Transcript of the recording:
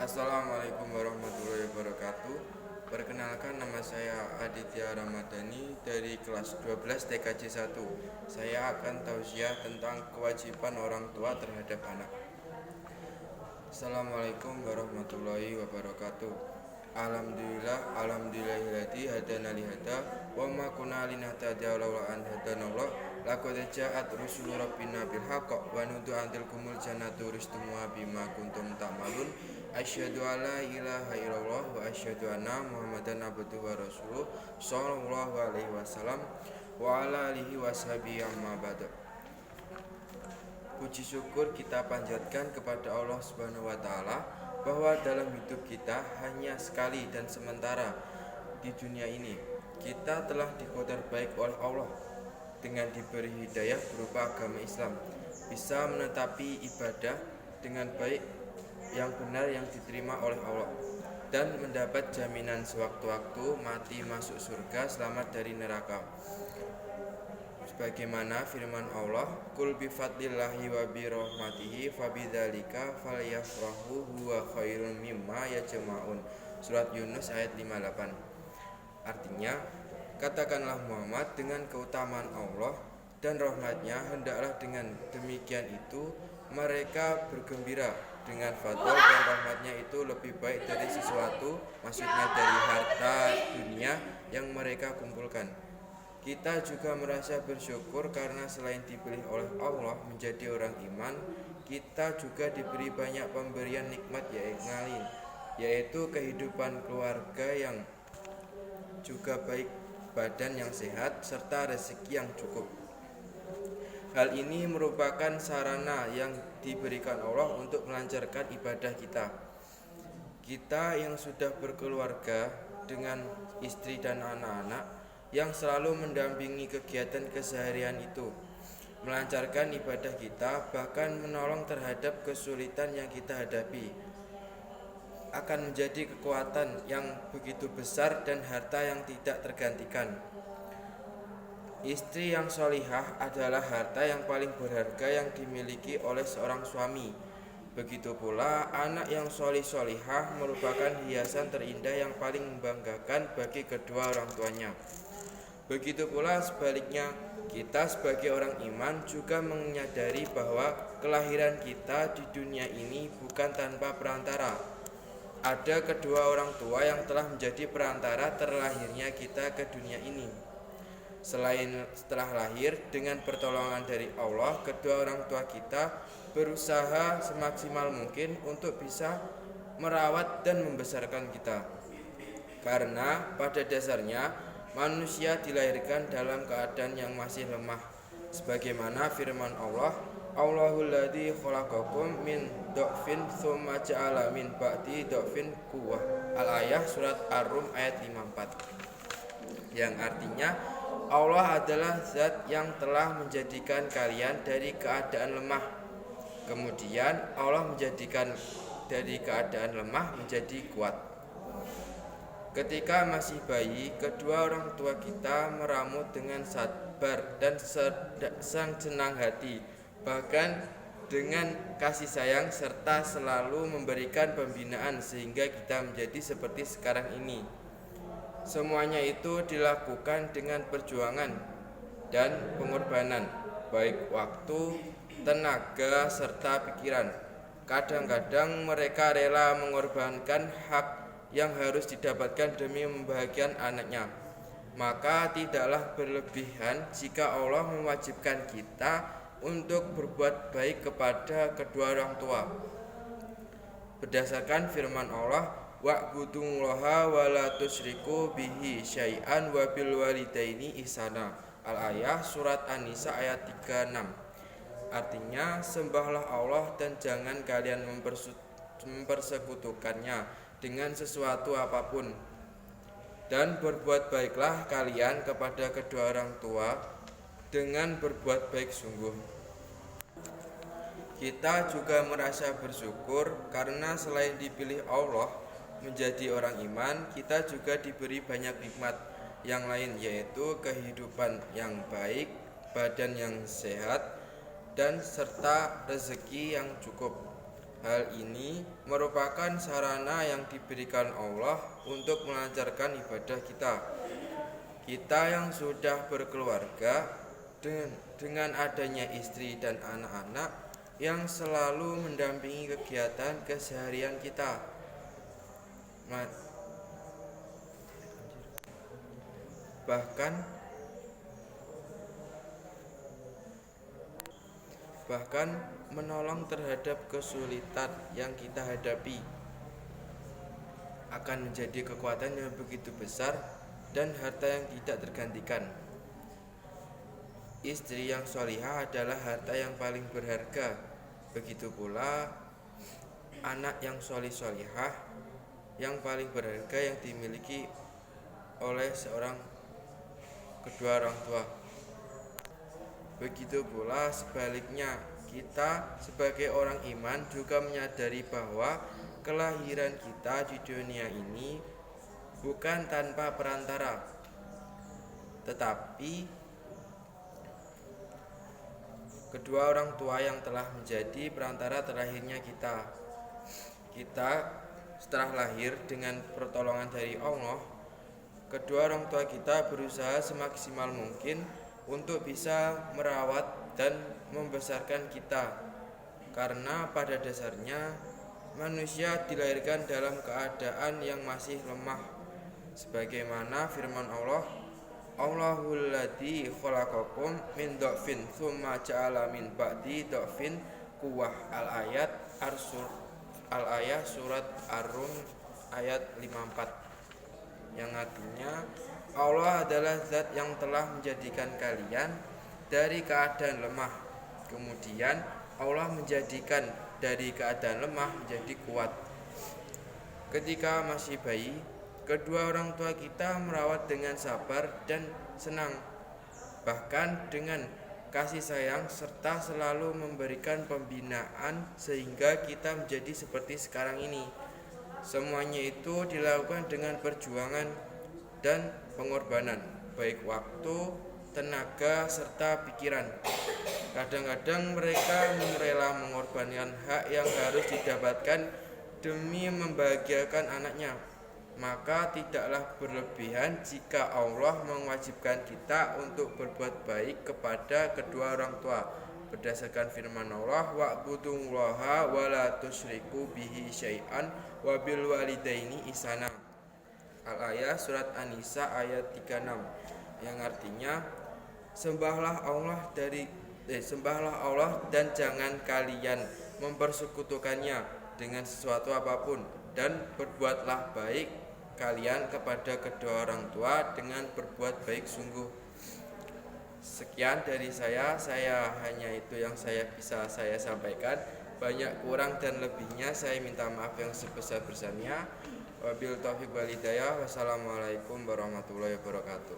Assalamualaikum warahmatullahi wabarakatuh. Perkenalkan, nama saya Aditya Ramadhani dari kelas 12 TKJ 1. Saya akan tausiah tentang kewajiban orang tua terhadap anak. Assalamualaikum warahmatullahi wabarakatuh. Alhamdulillahilladzi hadana li hada wa ma kunna linahtadiya laula an hadanallah. Laqad ja'at rusulu rabbina bil haqq wa nudu antil kumul jannatu ristumuha bima kuntum ta'malun. Asyhadu alla ilaha illallah wa asyhadu anna Muhammadan abduhu wa rasuluh sallallahu alaihi wasallam wa ala alihi washabihi amma ba'du. Puji syukur kita panjatkan kepada Allah Subhanahu wa taala bahwa dalam hidup kita hanya sekali dan sementara di dunia ini. Kita telah diqadar baik oleh Allah dengan diberi hidayah berupa agama Islam, bisa menetapi ibadah dengan baik yang benar yang diterima oleh Allah, dan mendapat jaminan sewaktu-waktu mati masuk surga, selamat dari neraka. Sebagaimana firman Allah, "Qul bi fadlillahi wa bi rahmatihi fabidzalika falyafrahu huwa khairun mimma yajma'un." Surat Yunus ayat 58. Artinya, katakanlah Muhammad, dengan keutamaan Allah dan rahmatnya hendaklah dengan demikian itu mereka bergembira. Dengan fadl dan rahmatnya itu lebih baik dari sesuatu, maksudnya dari harta dunia yang mereka kumpulkan. Kita juga merasa bersyukur karena selain dipilih oleh Allah menjadi orang iman, kita juga diberi banyak pemberian nikmat yaitu kehidupan keluarga yang juga baik, badan yang sehat, serta rezeki yang cukup. Hal ini merupakan sarana yang diberikan Allah untuk melancarkan ibadah kita. Kita yang sudah berkeluarga dengan istri dan anak-anak yang selalu mendampingi kegiatan keseharian itu, melancarkan ibadah kita, bahkan menolong terhadap kesulitan yang kita hadapi, akan menjadi kekuatan yang begitu besar dan harta yang tidak tergantikan. Istri yang sholihah adalah harta yang paling berharga yang dimiliki oleh seorang suami. Begitu pula anak yang sholihah merupakan hiasan terindah yang paling membanggakan bagi kedua orang tuanya. Begitu pula sebaliknya, kita sebagai orang iman juga menyadari bahwa kelahiran kita di dunia ini bukan tanpa perantara. Ada kedua orang tua yang telah menjadi perantara terlahirnya kita ke dunia ini. Setelah lahir, dengan pertolongan dari Allah, kedua orang tua kita berusaha semaksimal mungkin untuk bisa merawat dan membesarkan kita. Karena pada dasarnya manusia dilahirkan dalam keadaan yang masih lemah. Sebagaimana firman Allah, "Allahul ladzi khalaqakum min dha'fin tsumma ja'ala min ba'di dha'fin quwwah." Al-Ayah surat Ar-Rum ayat 54. Yang artinya, Allah adalah zat yang telah menjadikan kalian dari keadaan lemah. Kemudian Allah menjadikan dari keadaan lemah menjadi kuat. Ketika masih bayi, kedua orang tua kita meramu dengan sabar dan senang hati, bahkan dengan kasih sayang, serta selalu memberikan pembinaan sehingga kita menjadi seperti sekarang ini. Semuanya itu dilakukan dengan perjuangan dan pengorbanan, baik waktu, tenaga, serta pikiran. Kadang-kadang mereka rela mengorbankan hak yang harus didapatkan demi membahagiakan anaknya. Maka tidaklah berlebihan jika Allah mewajibkan kita untuk berbuat baik kepada kedua orang tua. Berdasarkan firman Allah, "Wa'budullaha wa la tusyriku bihi syai'an wa bil walidaini ihsana." Al-Ayah surat An-Nisa ayat 36. Artinya, sembahlah Allah dan jangan kalian mempersekutukannya dengan sesuatu apapun, dan berbuat baiklah kalian kepada kedua orang tua dengan berbuat baik sungguh. Kita juga merasa bersyukur karena selain dipilih Allah menjadi orang iman, kita juga diberi banyak nikmat yang lain, yaitu kehidupan yang baik, badan yang sehat, dan serta rezeki yang cukup. Hal ini merupakan sarana yang diberikan Allah untuk melancarkan ibadah kita. Kita yang sudah berkeluarga dengan adanya istri dan anak-anak yang selalu mendampingi kegiatan keseharian kita. Bahkan menolong terhadap kesulitan yang kita hadapi akan menjadi kekuatan yang begitu besar dan harta yang tidak tergantikan. Istri yang sholihah adalah harta yang paling berharga. Begitu pula anak yang sholihah yang paling berharga yang dimiliki oleh kedua orang tua. Begitu pula sebaliknya, kita sebagai orang iman juga menyadari bahwa kelahiran kita di dunia ini bukan tanpa perantara, tetapi kedua orang tua yang telah menjadi perantara terakhirnya kita. Kita setelah lahir dengan pertolongan dari Allah, kedua orang tua kita berusaha semaksimal mungkin untuk bisa merawat dan membesarkan kita, karena pada dasarnya manusia dilahirkan dalam keadaan yang masih lemah, sebagaimana firman Allah, Allahul ladzi khalaqakum min dha'fin tsumma ja'ala min ba'di dha'fin quwwah. Al-ayah surat Ar-Rum ayat 54, yang artinya Allah adalah zat yang telah menjadikan kalian dari keadaan lemah, kemudian Allah menjadikan dari keadaan lemah menjadi kuat. Ketika masih bayi, kedua orang tua kita merawat dengan sabar dan senang, bahkan dengan kasih sayang, serta selalu memberikan pembinaan sehingga kita menjadi seperti sekarang ini. Semuanya itu dilakukan dengan perjuangan dan pengorbanan, baik waktu, tenaga, serta pikiran. Kadang-kadang mereka rela mengorbankan hak yang harus didapatkan demi membahagiakan anaknya. Maka tidaklah berlebihan jika Allah mewajibkan kita untuk berbuat baik kepada kedua orang tua, berdasarkan firman Allah, wa'budullaha wa la tusyriku bihi syai'an wa bil walidaini ihsana. Al-ayah surat An-Nisa ayat 36, yang artinya sembahlah Allah dan jangan kalian mempersekutukannya dengan sesuatu apapun, dan berbuatlah baik kalian kepada kedua orang tua dengan berbuat baik sungguh. Sekian dari saya hanya itu yang saya bisa sampaikan. Banyak kurang dan lebihnya saya minta maaf yang sebesar-besarnya. Wabil taufiq wal hidayah. Wassalamualaikum warahmatullahi wabarakatuh.